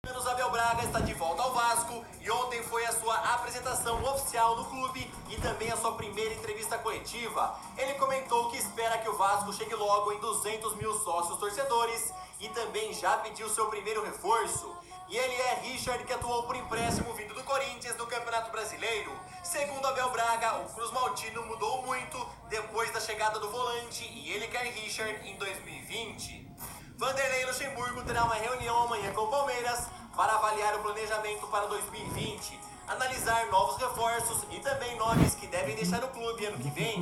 Abel Braga está de volta ao Vasco e ontem foi a sua apresentação oficial no clube e também a sua primeira entrevista coletiva. Ele comentou que espera que o Vasco chegue logo em 200 mil sócios torcedores e também já pediu seu primeiro reforço. E ele é Richard, que atuou por empréstimo vindo do Corinthians no Campeonato Brasileiro. Segundo Abel Braga, o Cruz Maltino mudou muito depois da chegada do volante e ele quer Richard em 2020. Vanderlei Luxemburgo terá uma reunião amanhã com o Palmeiras para avaliar o planejamento para 2020, analisar novos reforços e também nomes que devem deixar o clube ano que vem.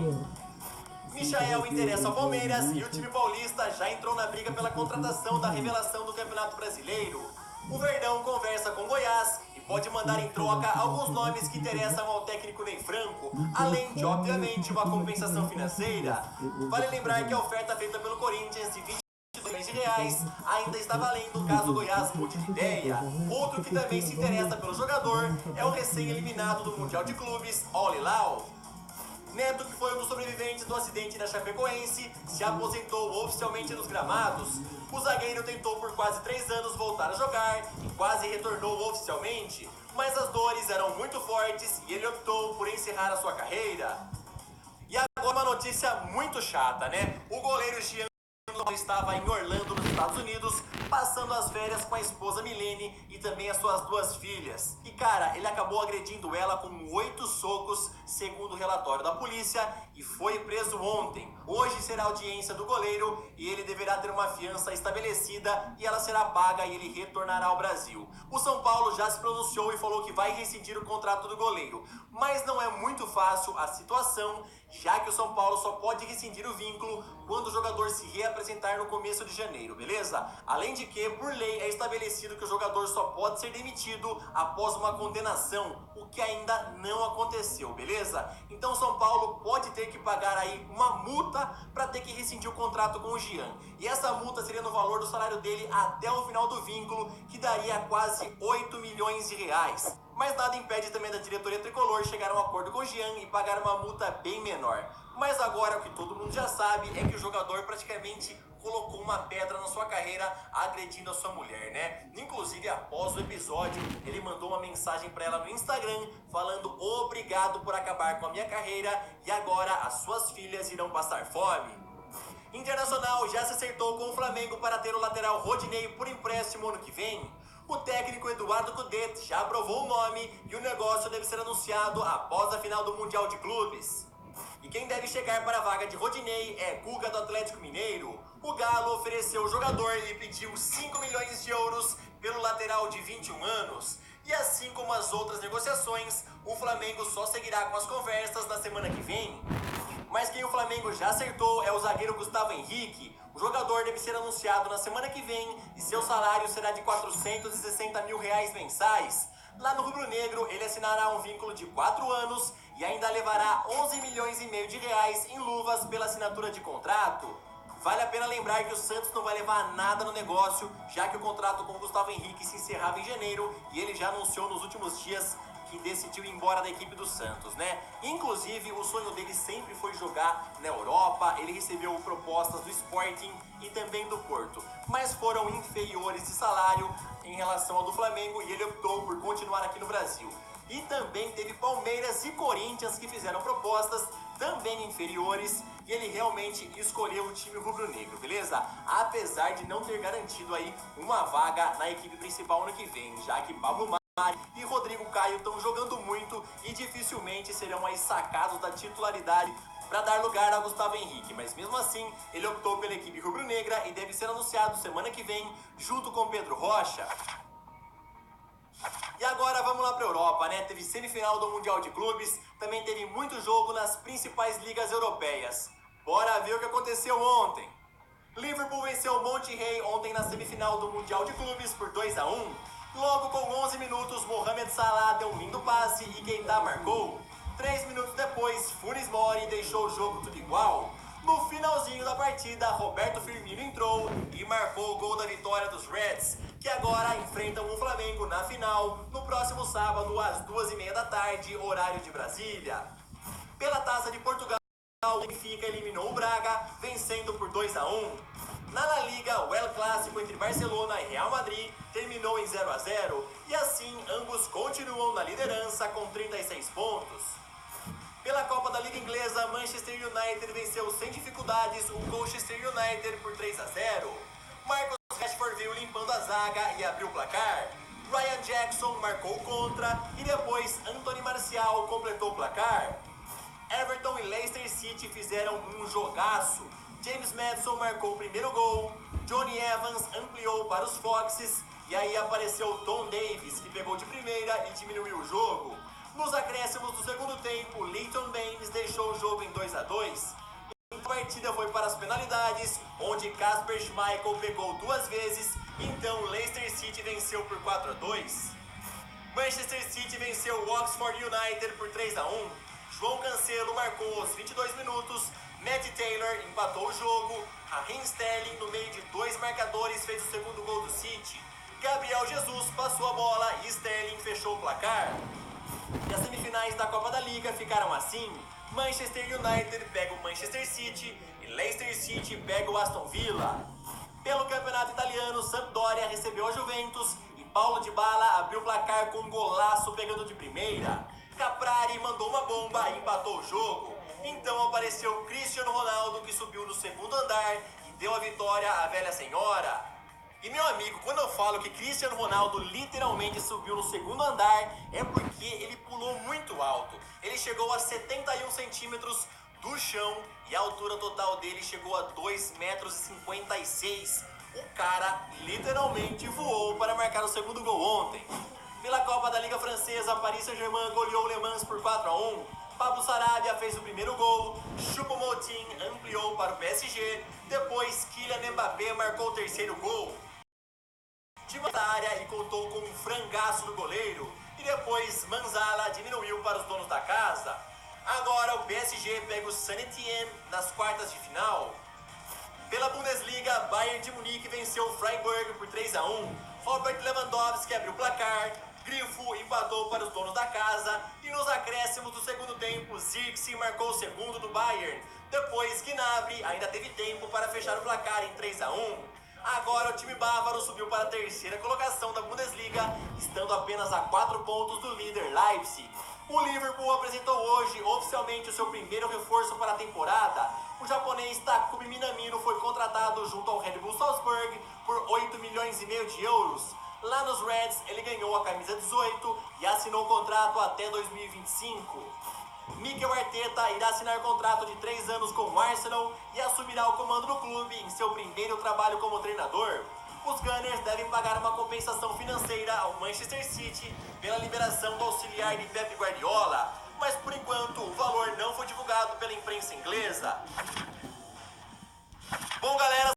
Michael interessa ao Palmeiras e o time paulista já entrou na briga pela contratação da revelação do Campeonato Brasileiro. O Verdão conversa com Goiás e pode mandar em troca alguns nomes que interessam ao técnico Ney Franco, além de, obviamente, uma compensação financeira. Vale lembrar que a oferta feita pelo Corinthians de 20 milhões de reais ainda está valendo caso o Goiás mude de ideia. Outro que também se interessa pelo jogador é o recém-eliminado do Mundial de Clubes, Al Hilal. Neto, que foi um dos sobreviventes do acidente na Chapecoense, se aposentou oficialmente nos gramados. O zagueiro tentou por quase 3 anos voltar a jogar e quase retornou oficialmente, mas as dores eram muito fortes e ele optou por encerrar a sua carreira. E agora uma notícia muito chata, né? O goleiro Jean estava em Orlando, nos Estados Unidos, passando as férias com a esposa Milene e também as suas 2 filhas. E cara, ele acabou agredindo ela com 8 socos, segundo o relatório da polícia, e foi preso ontem. Hoje será a audiência do goleiro e ele deverá ter uma fiança estabelecida e ela será paga e ele retornará ao Brasil. O São Paulo já se pronunciou e falou que vai rescindir o contrato do goleiro, mas não é muito fácil a situação, já que o São Paulo só pode rescindir o vínculo quando o jogador se reapresentar no começo de janeiro, beleza? Além de que, por lei, é estabelecido que o jogador só pode ser demitido após uma condenação, o que ainda não aconteceu, beleza? Então o São Paulo pode ter que pagar aí uma multa para ter que rescindir o contrato com o Jean. E essa multa seria no valor do salário dele até o final do vínculo, que daria quase 8 milhões de reais. Mas nada impede também da diretoria tricolor chegar a um acordo com o Jean e pagar uma multa bem menor. Mas agora o que todo mundo já sabe é que o jogador praticamente colocou uma pedra na sua carreira agredindo a sua mulher, né? Inclusive, após o episódio, ele mandou uma mensagem para ela no Instagram falando: obrigado por acabar com a minha carreira e agora as suas filhas irão passar fome. Internacional já se acertou com o Flamengo para ter o lateral Rodinei por empréstimo ano que vem. O técnico Eduardo Cudê já aprovou o nome e o negócio deve ser anunciado após a final do Mundial de Clubes. E quem deve chegar para a vaga de Rodinei é Guga do Atlético Mineiro. O Galo ofereceu o jogador e pediu 5 milhões de euros pelo lateral de 21 anos. E assim como as outras negociações, o Flamengo só seguirá com as conversas na semana que vem. Mas quem o Flamengo já acertou é o zagueiro Gustavo Henrique. O jogador deve ser anunciado na semana que vem e seu salário será de 460 mil reais mensais. Lá no Rubro Negro, ele assinará um vínculo de 4 anos e ainda levará 11 milhões e meio de reais em luvas pela assinatura de contrato. Vale a pena lembrar que o Santos não vai levar nada no negócio, já que o contrato com o Gustavo Henrique se encerrava em janeiro e ele já anunciou nos últimos dias que decidiu ir embora da equipe do Santos, né? Inclusive, o sonho dele sempre foi jogar na Europa, ele recebeu propostas do Sporting e também do Porto, mas foram inferiores de salário em relação ao do Flamengo e ele optou por continuar aqui no Brasil. E também teve Palmeiras e Corinthians que fizeram propostas também inferiores e ele realmente escolheu o time rubro-negro, beleza? Apesar de não ter garantido aí uma vaga na equipe principal ano que vem, já que Pablo Mari e Rodrigo Caio estão jogando muito e dificilmente serão aí sacados da titularidade para dar lugar a Gustavo Henrique, mas mesmo assim ele optou pela equipe rubro-negra e deve ser anunciado semana que vem junto com Pedro Rocha. E agora vamos lá para a Europa, né? Teve semifinal do Mundial de Clubes, também teve muito jogo nas principais ligas europeias. Bora ver o que aconteceu ontem. Liverpool venceu o Monterrey ontem na semifinal do Mundial de Clubes por 2-1. Logo com 11 minutos, Mohamed Salah deu um lindo passe e Keita marcou. 3 minutos depois, Funes Mori deixou o jogo tudo igual. No finalzinho da partida, Roberto Firmino entrou e marcou o gol da vitória dos Reds, que agora enfrentam o Flamengo na final, no próximo sábado, às 2h30 da tarde, horário de Brasília. Pela Taça de Portugal, o Benfica eliminou o Braga, vencendo por 2-1. Na La Liga, o El Clássico entre Barcelona e Real Madrid terminou em 0 a 0 e assim ambos continuam na liderança com 36 pontos. Pela Copa da Liga Inglesa, Manchester United venceu sem dificuldades o Colchester United por 3 a 0. Marcus Rashford veio limpando a zaga e abriu o placar. Ryan Jackson marcou contra e depois Anthony Martial completou o placar. Everton e Leicester City fizeram um jogaço. James Maddison marcou o primeiro gol, Johnny Evans ampliou para os Foxes e aí apareceu Tom Davies, que pegou de primeira e diminuiu o jogo. Nos acréscimos do segundo tempo, Leighton Baines deixou o jogo em 2 a 2. A partida foi para as penalidades, onde Kasper Schmeichel pegou 2 vezes, então Leicester City venceu por 4 a 2. Manchester City venceu o Oxford United por 3 a 1. João Cancelo marcou aos 22 minutos, Matt Taylor empatou o jogo, Raheem Sterling no meio de 2 marcadores fez o segundo gol do City. Gabriel Jesus passou a bola e Sterling fechou o placar. E as semifinais da Copa da Liga ficaram assim: Manchester United pega o Manchester City e Leicester City pega o Aston Villa. Pelo campeonato italiano, Sampdoria recebeu a Juventus e Paulo Dybala abriu o placar com um golaço pegando de primeira. Caprari mandou uma bomba e empatou o jogo. Então apareceu Cristiano Ronaldo, que subiu no segundo andar e deu a vitória à velha senhora. E meu amigo, quando eu falo que Cristiano Ronaldo literalmente subiu no segundo andar, é porque ele pulou muito alto. Ele chegou a 71 centímetros do chão e a altura total dele chegou a 2,56 metros. O cara literalmente voou para marcar o segundo gol ontem. Pela Copa da Liga Francesa, Paris Saint-Germain goleou o Le Mans por 4 a 1. Pablo Sarabia fez o primeiro gol, Choupo-Moting ampliou para o PSG, depois Kylian Mbappé marcou o terceiro gol de uma área e contou com um frangaço do goleiro, e depois Manzala diminuiu para os donos da casa. Agora o PSG pega o Saint-Étienne nas quartas de final. Pela Bundesliga, Bayern de Munique venceu o Freiburg por 3 a 1. Robert Lewandowski abriu o placar, Grifo empatou para os donos da casa e nos acréscimos do segundo tempo, Zirkzee marcou o segundo do Bayern. Depois, Gnabry ainda teve tempo para fechar o placar em 3 a 1. Agora o time bávaro subiu para a terceira colocação da Bundesliga, estando apenas a 4 pontos do líder Leipzig. O Liverpool apresentou hoje oficialmente o seu primeiro reforço para a temporada. O japonês Takumi Minamino foi contratado junto ao Red Bull Salzburg por 8,5 milhões de euros. Lá nos Reds, ele ganhou a camisa 18 e assinou o contrato até 2025. Mikel Arteta irá assinar contrato de 3 anos com o Arsenal e assumirá o comando do clube em seu primeiro trabalho como treinador. Os Gunners devem pagar uma compensação financeira ao Manchester City pela liberação do auxiliar de Pep Guardiola, mas por enquanto o valor não foi divulgado pela imprensa inglesa. Bom, galera,